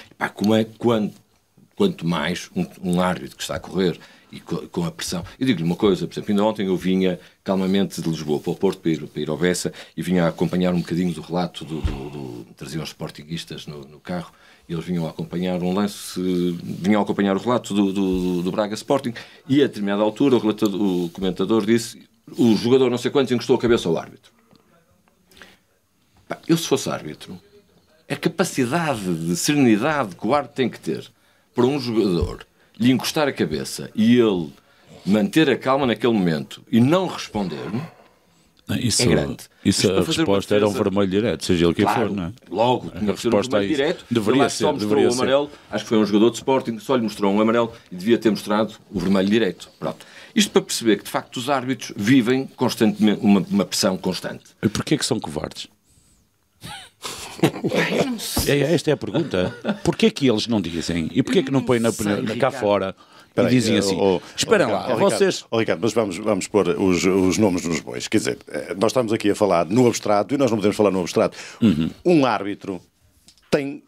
quanto mais um árbitro que está a correr e com a pressão. Eu digo-lhe uma coisa, por exemplo, ainda ontem eu vinha calmamente de Lisboa para o Porto para ir ao Bessa e vinha a acompanhar um bocadinho do relato traziam os sportinguistas no carro e eles vinham a acompanhar um lance, vinham a acompanhar o relato do Braga Sporting e a determinada altura o comentador disse: o jogador não sei quantos encostou a cabeça ao árbitro. Eu se fosse árbitro, a capacidade de serenidade que o árbitro tem que ter para um jogador lhe encostar a cabeça e ele manter a calma naquele momento e não responder, é grande. A resposta era um vermelho direto, seja ele quem for, não é? Logo, tinha que ser um vermelho direto. Deveria ser. Só mostrou o amarelo, acho que foi um jogador de Sporting, só lhe mostrou um amarelo e devia ter mostrado o vermelho direto. Pronto. Isto para perceber que, de facto, os árbitros vivem constantemente uma pressão constante. E porquê que são covardes? Esta é a pergunta. Porquê que eles não dizem? E porquê que não põem cá fora e dizem assim, esperem lá, vocês... Ricardo, mas vamos pôr os nomes nos bois. Quer dizer, nós estamos aqui a falar no abstrato e nós não podemos falar no abstrato. Um árbitro tem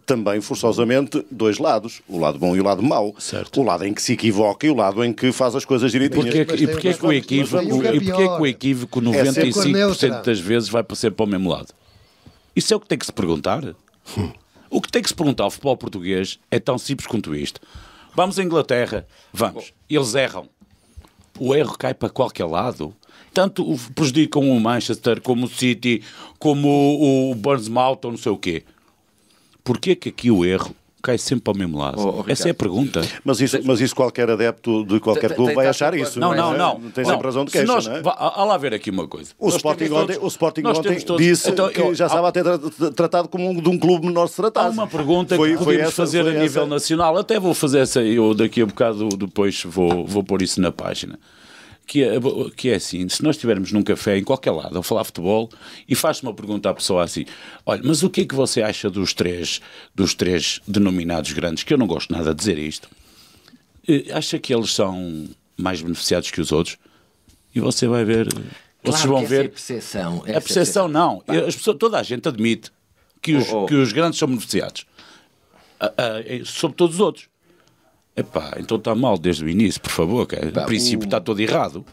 também, forçosamente, dois lados. O lado bom e o lado mau. Certo. O lado em que se equivoca e o lado em que faz as coisas direitinhas. E porquê que o equívoco 95% das vezes vai ser para o mesmo lado? Isso é o que tem que se perguntar. O que tem que se perguntar ao futebol português é tão simples quanto isto. Vamos à Inglaterra, vamos. Eles erram. O erro cai para qualquer lado. Tanto prejudicam o Manchester, como o City, como o Bournemouth ou não sei o quê. Porquê que aqui o erro cai sempre ao mesmo lado? Essa é a pergunta. Mas isso qualquer adepto de qualquer clube vai achar isso. Não. Tem sempre razão de queixa, não é? Há lá ver aqui uma coisa. O Sporting ontem disse que já estava a ter tratado como de um clube menor se tratasse. Há uma pergunta que podemos fazer a nível nacional. Até vou fazer essa, eu daqui a bocado depois vou pôr isso na página. Que é assim, se nós estivermos num café em qualquer lado a falar futebol e faz-se uma pergunta à pessoa assim: olha, mas o que é que você acha dos três denominados grandes, que eu não gosto nada de dizer isto, Acha que eles são mais beneficiados que os outros? E você vai ver... Vocês vão ver... É percepção. A percepção não. Toda a gente admite que os grandes são beneficiados. Sobre todos os outros. Então está mal desde o início, por favor. O princípio está todo errado.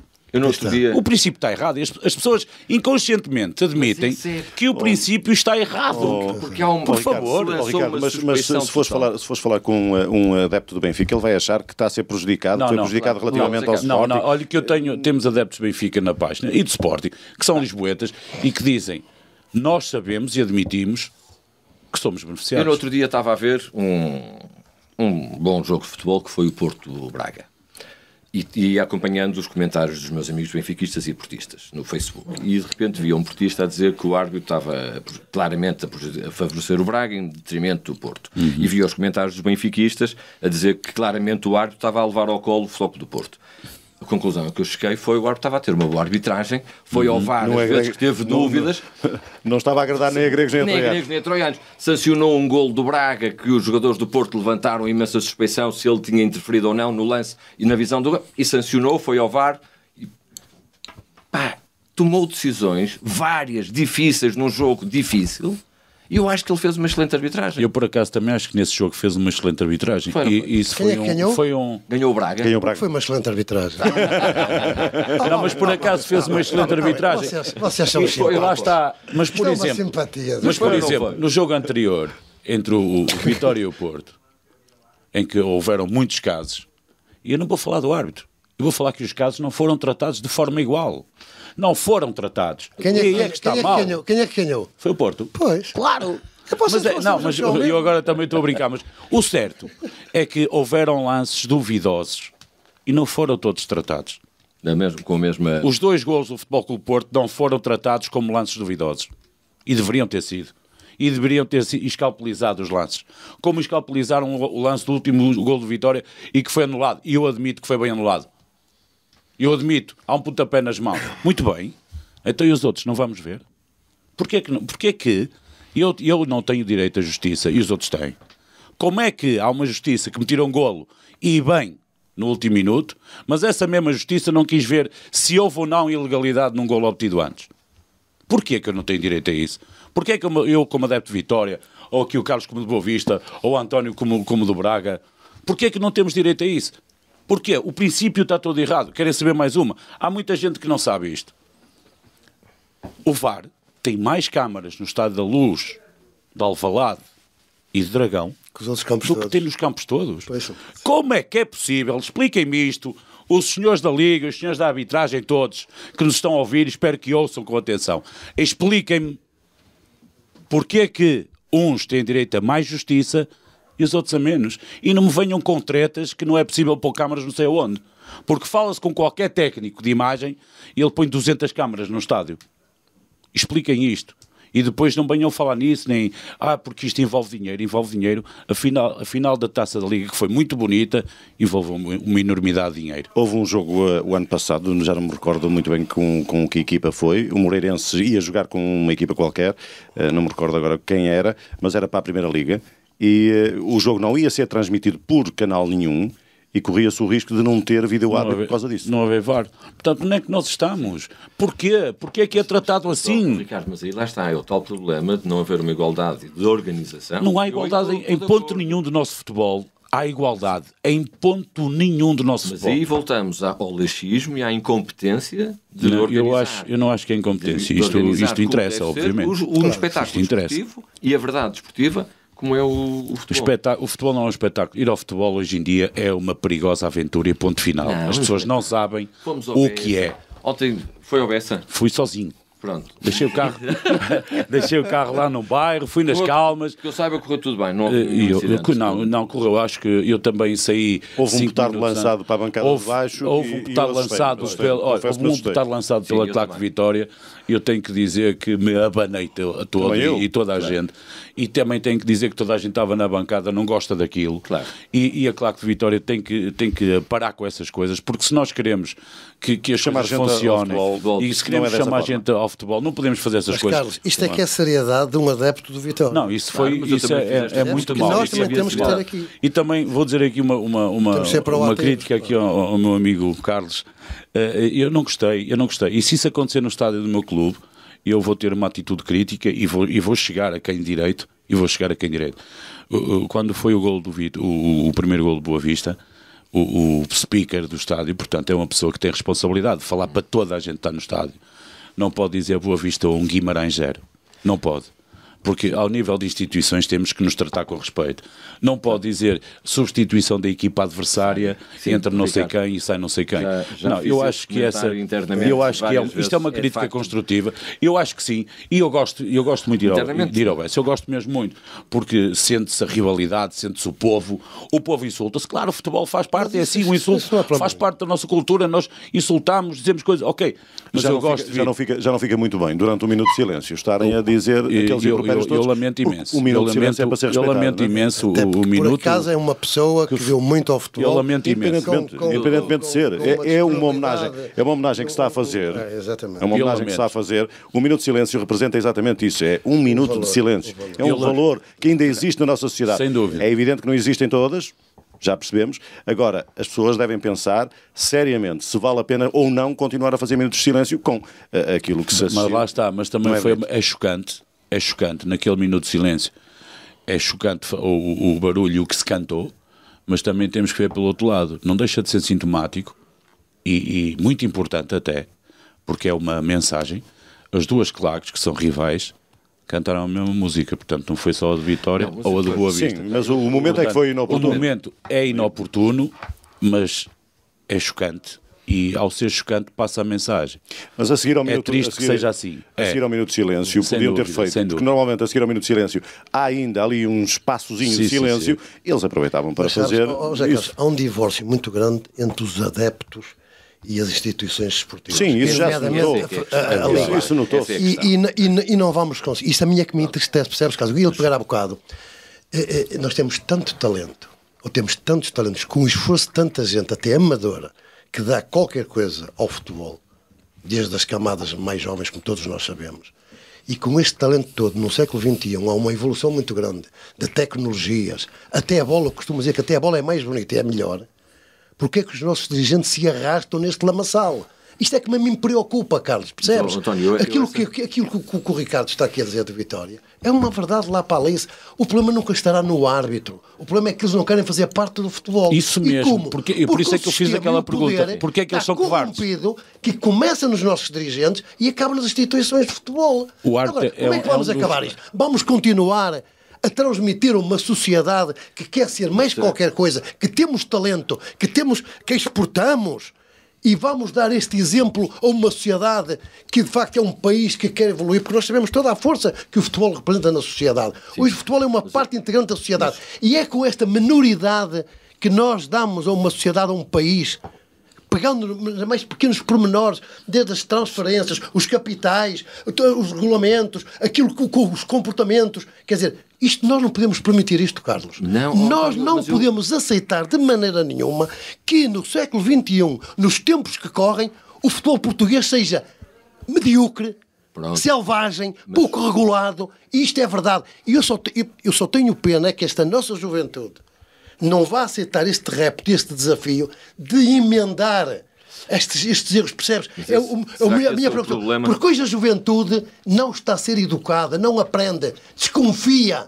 O princípio está errado. As pessoas inconscientemente admitem que o princípio está errado. Porque há por favor. Ricardo, mas se fores falar com um adepto do Benfica, ele vai achar que está a ser prejudicado, relativamente ao Sporting. Não, olha que temos adeptos do Benfica na página e de Sporting, que são lisboetas e que dizem, nós sabemos e admitimos que somos beneficiados. Eu no outro dia estava a ver um bom jogo de futebol que foi o Porto-Braga. E acompanhando os comentários dos meus amigos benfiquistas e portistas no Facebook. E de repente via um portista a dizer que o árbitro estava claramente a favorecer o Braga em detrimento do Porto. E via os comentários dos benfiquistas a dizer que claramente o árbitro estava a levar ao colo o Futebol do Porto. A conclusão a que eu cheguei foi que o árbitro estava a ter uma boa arbitragem, foi ao VAR às vezes que teve dúvidas. Não estava a agradar nem a gregos nem a troianos. Sancionou um golo do Braga que os jogadores do Porto levantaram imensa suspeição se ele tinha interferido ou não no lance e na visão do golo. E sancionou, foi ao VAR e tomou decisões várias, difíceis, num jogo difícil. E eu acho que ele fez uma excelente arbitragem. Eu, por acaso, também acho que nesse jogo fez uma excelente arbitragem. Ganhou o Braga. Foi uma excelente arbitragem. Não, mas por acaso fez uma excelente arbitragem. Vocês são simpáticos. Lá está. Mas, por exemplo, no jogo anterior, entre o Vitória e o Porto, em que houveram muitos casos, e eu não vou falar do árbitro, eu vou falar que os casos não foram tratados de forma igual. Não foram tratados. Quem é que ganhou? Foi o Porto. Pois. Claro. Mas eu agora também estou a brincar, mas o certo é que houveram lances duvidosos e não foram todos tratados. Os 2 golos do Futebol Clube Porto não foram tratados como lances duvidosos. E deveriam ter sido. E deveriam ter escalpelizado os lances. Como escalpelizaram o lance do último gol do Vitória e que foi anulado. E eu admito que foi bem anulado. Eu admito, há um pontapé nas mãos. Muito bem. Então e os outros, não vamos ver? Porquê que eu não tenho direito à justiça e os outros têm? Como é que há uma justiça que me tira um golo e bem no último minuto, mas essa mesma justiça não quis ver se houve ou não ilegalidade num golo obtido antes? Porquê que eu não tenho direito a isso? Porquê que eu como adepto de Vitória, ou aqui o Carlos como de Boa Vista, ou o António como do Braga, porquê que não temos direito a isso? Porquê? O princípio está todo errado. Querem saber mais uma? Há muita gente que não sabe isto. O VAR tem mais câmaras no Estádio da Luz, de Alvalade e de Dragão do que tem nos campos todos. Como é que é possível? Expliquem-me isto. Os senhores da Liga, os senhores da arbitragem todos que nos estão a ouvir, espero que ouçam com atenção. Expliquem-me porque é que uns têm direito a mais justiça e os outros a menos. E não me venham com tretas que não é possível pôr câmaras não sei aonde. Porque fala-se com qualquer técnico de imagem e ele põe 200 câmaras no estádio. Expliquem isto. E depois não venham falar nisso, nem... porque isto envolve dinheiro. A final da Taça da Liga, que foi muito bonita, envolve uma enormidade de dinheiro. Houve um jogo o ano passado, já não me recordo muito bem com que equipa foi. O Moreirense ia jogar com uma equipa qualquer, não me recordo agora quem era, mas era para a Primeira Liga. E o jogo não ia ser transmitido por canal nenhum e corria-se o risco de não ter vídeo-árbitro por causa disso. Não haver VAR. Portanto, onde é que nós estamos? Porquê? Porquê é que é tratado assim? Ricardo, mas aí lá está, é o tal problema de não haver uma igualdade de organização. Não há igualdade em ponto nenhum do nosso futebol. Há igualdade em ponto nenhum do nosso futebol. Mas aí voltamos ao laxismo e à incompetência de organizar. Eu não acho que é incompetência. Isto interessa, obviamente. O espetáculo desportivo e a verdade desportiva, como é o futebol. O futebol não é um espetáculo. Ir ao futebol hoje em dia é uma perigosa aventura e ponto final. As pessoas não sabem o que é. Ontem foi ao Bessa? Fui sozinho. Pronto. Deixei o carro lá no bairro, fui nas calmas. Que eu saiba, correu tudo bem. Não correu. Acho que eu também saí. Houve um petardo lançado para a bancada de baixo. Houve um petardo lançado pela Claque de Vitória. Eu tenho que dizer que me abanei todo e toda a gente. E também tenho que dizer que toda a gente estava na bancada, não gosta daquilo. Claro. E a Claque de Vitória tem que parar com essas coisas, porque se nós queremos que as coisas funcionem e se queremos chamar a gente ao futebol, não podemos fazer essas Mas, coisas. Carlos, isto é que é a seriedade de um adepto do Vitória. Não, isso é muito que mau. nós Isso também é temos que ter mau. aqui. E também vou dizer aqui uma crítica aqui ao meu amigo Carlos. Eu não gostei. E se isso acontecer no estádio do meu clube, eu vou ter uma atitude crítica e vou chegar a quem direito. Quando foi o gol o primeiro gol do Boa Vista, o speaker do estádio, portanto, é uma pessoa que tem responsabilidade de falar para toda a gente que está no estádio. Não pode dizer Boa Vista ou um Guimarães 0. Não pode. Porque ao nível de instituições temos que nos tratar com respeito. Não pode dizer substituição da equipa adversária, entra não sei quem e sai não sei quem. Não, eu acho que isto é uma crítica construtiva. Eu acho que sim. E eu gosto muito de ir ao Bessa. Eu gosto mesmo muito. Porque sente-se a rivalidade, sente-se o povo insulta-se. Claro, o futebol faz parte, é assim, o insulto faz parte da nossa cultura. Nós insultamos, dizemos coisas, ok. Mas já não fica muito bem, durante um minuto de silêncio, estarem a dizer aqueles impropérios. Eu lamento imenso. O minuto de silêncio é para ser respeitado. Eu lamento imenso o minuto. Por acaso é uma pessoa que deu muito ao futebol. Eu lamento imenso. Independentemente de ser. É uma homenagem que se está a fazer. Exatamente. É uma homenagem que se está a fazer. O minuto de silêncio representa exatamente isso. É um minuto de silêncio. É um valor que ainda existe na nossa sociedade. Sem dúvida. É evidente que não existem todas. Já percebemos. Agora, as pessoas devem pensar seriamente se vale a pena ou não continuar a fazer minutos de silêncio com aquilo que se associa. Mas lá está, mas também é chocante naquele minuto de silêncio. É chocante o barulho, o que se cantou, mas também temos que ver pelo outro lado. Não deixa de ser sintomático e muito importante até, porque é uma mensagem. As duas claques, que são rivais, cantaram a mesma música, portanto não foi só a de Vitória ou a de Boa Vista. Sim, mas o momento é que foi inoportuno. O momento é inoportuno, mas é chocante. E ao ser chocante passa a mensagem. Mas a seguir ao minuto, triste que seja assim. A seguir ao minuto de silêncio, podiam ter feito, porque normalmente a seguir ao minuto de silêncio há ainda ali uns espaçozinhos de silêncio, eles aproveitavam para fazer isso. Há um divórcio muito grande entre os adeptos e as instituições esportivas. Sim, isso já se notou. Isso notou-se. E não vamos conseguir. Isto a mim é que me entristece, percebes, Carlos? Eu ia pegar há bocado. Nós temos tanto talento, ou temos tantos talentos, com o esforço de tanta gente, até amadora, que dá qualquer coisa ao futebol, desde as camadas mais jovens, como todos nós sabemos. E com este talento todo, no século XXI, há uma evolução muito grande de tecnologias. Até a bola, costumo dizer que até a bola é mais bonita e é melhor. Porque é que os nossos dirigentes se arrastam neste lamaçal? Isto é que me preocupa, Carlos, percebes? Então, António, aquilo que o Ricardo está aqui a dizer de Vitória é uma verdade lá para ali. O problema nunca estará no árbitro. O problema é que eles não querem fazer parte do futebol. Isso mesmo. Por isso é que eu fiz aquela pergunta. Porquê é que eles são covardes? Que começa nos nossos dirigentes e acaba nas instituições de futebol. Agora, como é que vamos acabar isto? Vamos continuar a transmitir uma sociedade que quer ser mais qualquer coisa, que temos talento, que exportamos, e vamos dar este exemplo a uma sociedade que de facto é um país que quer evoluir, porque nós sabemos toda a força que o futebol representa na sociedade. Hoje o futebol é uma parte integrante da sociedade. E é com esta menoridade que nós damos a uma sociedade, a um país, pegando nos mais pequenos pormenores, desde as transferências, os capitais, os regulamentos, os comportamentos. Quer dizer, nós não podemos permitir isto, Carlos. Nós não podemos aceitar de maneira nenhuma que no século XXI, nos tempos que correm, o futebol português seja medíocre, selvagem, pouco regulado. E isto é verdade. E eu só tenho pena que esta nossa juventude não vá aceitar este repto, este desafio de emendar estes erros, percebes? A minha preocupação. Porque hoje a juventude não está a ser educada, não aprende, desconfia.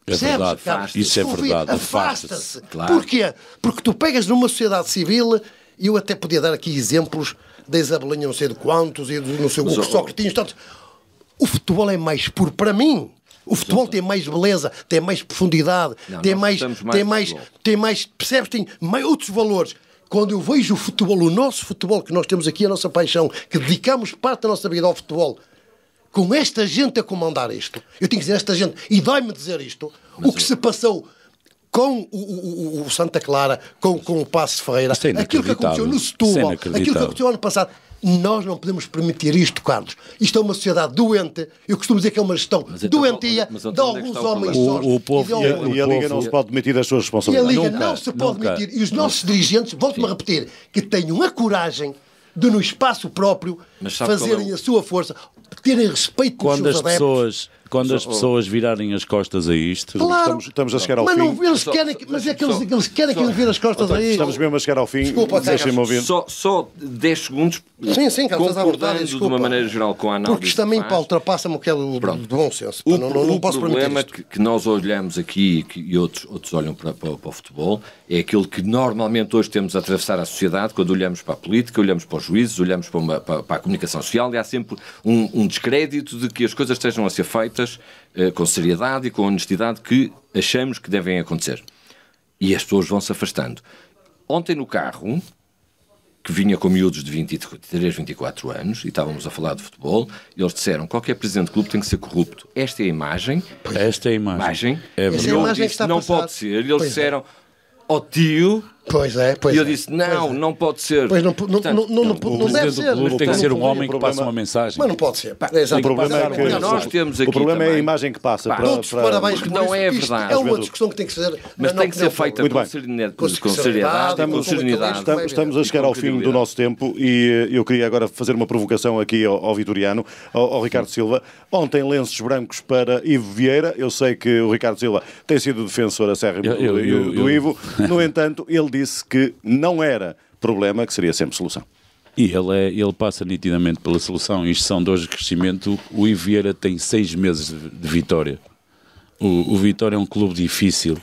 É verdade, isso é verdade. Afasta-se. Claro. Porquê? Porque tu pegas numa sociedade civil, e eu até podia dar aqui exemplos da Isabelinha não sei de quantos, e do não sei o Sócrates, tantos. O futebol é mais puro para mim. O futebol tem mais beleza, tem mais profundidade, tem mais, percebes? Tem mais outros valores. Quando eu vejo o futebol, o nosso futebol, que nós temos aqui, a nossa paixão, que dedicamos parte da nossa vida ao futebol, com esta gente a comandar isto, eu tenho que dizer esta gente, e dói-me dizer isto, o que se passou com o Santa Clara, com o Passos de Ferreira, aquilo que aconteceu no Setúbal, aquilo que aconteceu ano passado. Nós não podemos permitir isto, Carlos. Isto é uma sociedade doente. Eu costumo dizer que é uma gestão doentia de alguns homens sós. E a Liga não se pode demitir das suas responsabilidades. E a Liga não se pode demitir. E os nossos dirigentes, volto-me a repetir, que tenham a coragem de no espaço próprio fazerem a sua força, terem respeito pelos seus adeptos. Quando as pessoas virarem as costas a isto... Claro. Estamos a chegar ao mas fim. Não, eles querem, mas é que eles querem que vir as costas aí. Estamos mesmo a chegar ao fim. Desculpa, deixem-me ouvir. Só 10 segundos, Sim, concordando de uma maneira geral com a análise. Porque isto também ultrapassa-me o que é do bom senso. O problema que nós olhamos aqui e outros olham para o futebol é aquilo que normalmente hoje temos a atravessar a sociedade quando olhamos para a política, olhamos para os juízes, olhamos para a comunicação social, e há sempre um descrédito de que as coisas estejam a ser feitas com seriedade e com honestidade que achamos que devem acontecer. E as pessoas vão se afastando. Ontem no carro, que vinha com miúdos de 23, 24 anos, e estávamos a falar de futebol, e eles disseram: qualquer presidente de clube tem que ser corrupto. Esta é a imagem. Esta é a imagem. É verdade. Eu disse, não pode ser. E eles disseram: ó tio... Pois é. E eu disse, não pode ser. Pois não deve ser. O tem que ser um homem que passa uma mensagem. Mas não pode ser. O problema é que nós temos aqui o problema também, é a imagem que passa. Todos parabéns, porque não é verdade. É uma discussão que tem que ser. Mas tem que ser feita com seriedade e com serenidade. Estamos a chegar ao fim do nosso tempo e eu queria agora fazer uma provocação aqui ao Vitoriano, ao Ricardo Silva. Ontem, lenços brancos para Ivo Vieira. Eu sei que o Ricardo Silva tem sido defensor acérrimo do Ivo. No entanto, ele disse que não era problema, que seria sempre solução. E ele passa nitidamente pela solução. Isto são dores de crescimento. O Ivo Vieira tem 6 meses de Vitória. O Vitória é um clube difícil.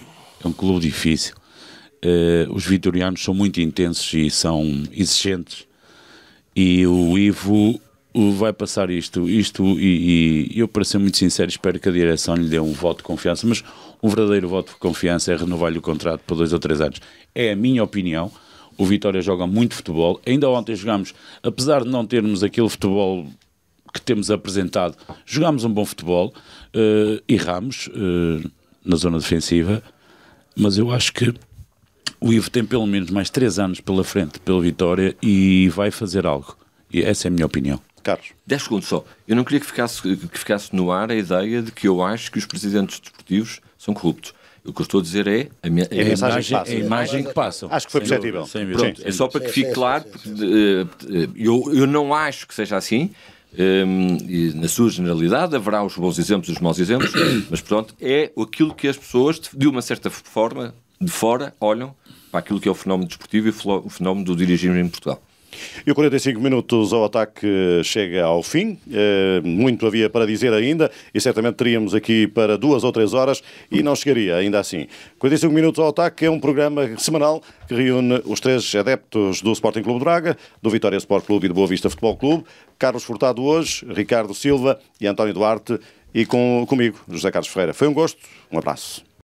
Os vitorianos são muito intensos e são exigentes. E o Ivo vai passar isto e eu, para ser muito sincero, espero que a direção lhe dê um voto de confiança, mas um verdadeiro voto de confiança é renovar-lhe o contrato por 2 ou 3 anos. É a minha opinião. O Vitória joga muito futebol. Ainda ontem jogámos, apesar de não termos aquele futebol que temos apresentado, jogámos um bom futebol, erramos na zona defensiva, mas eu acho que o Ivo tem pelo menos mais 3 anos pela frente pela Vitória e vai fazer algo. E essa é a minha opinião. Carlos. 10 segundos só. Eu não queria que ficasse no ar a ideia de que eu acho que os presidentes desportivos são corruptos. O que eu estou a dizer é a imagem que passam. Acho que foi perceptível. Pronto, é só para que fique claro, porque eu não acho que seja assim. E na sua generalidade haverá os bons exemplos e os maus exemplos, mas pronto, é aquilo que as pessoas, de uma certa forma, de fora, olham para aquilo que é o fenómeno desportivo e o fenómeno do dirigismo em Portugal. E o 45 minutos ao ataque chega ao fim. Muito havia para dizer ainda e certamente teríamos aqui para 2 ou 3 horas e não chegaria ainda assim. 45 minutos ao ataque é um programa semanal que reúne os 3 adeptos do Sporting Clube de Braga, do Vitória Sport Clube e do Boa Vista Futebol Clube. Carlos Furtado hoje, Ricardo Silva e António Duarte, e comigo, José Carlos Ferreira. Foi um gosto, um abraço.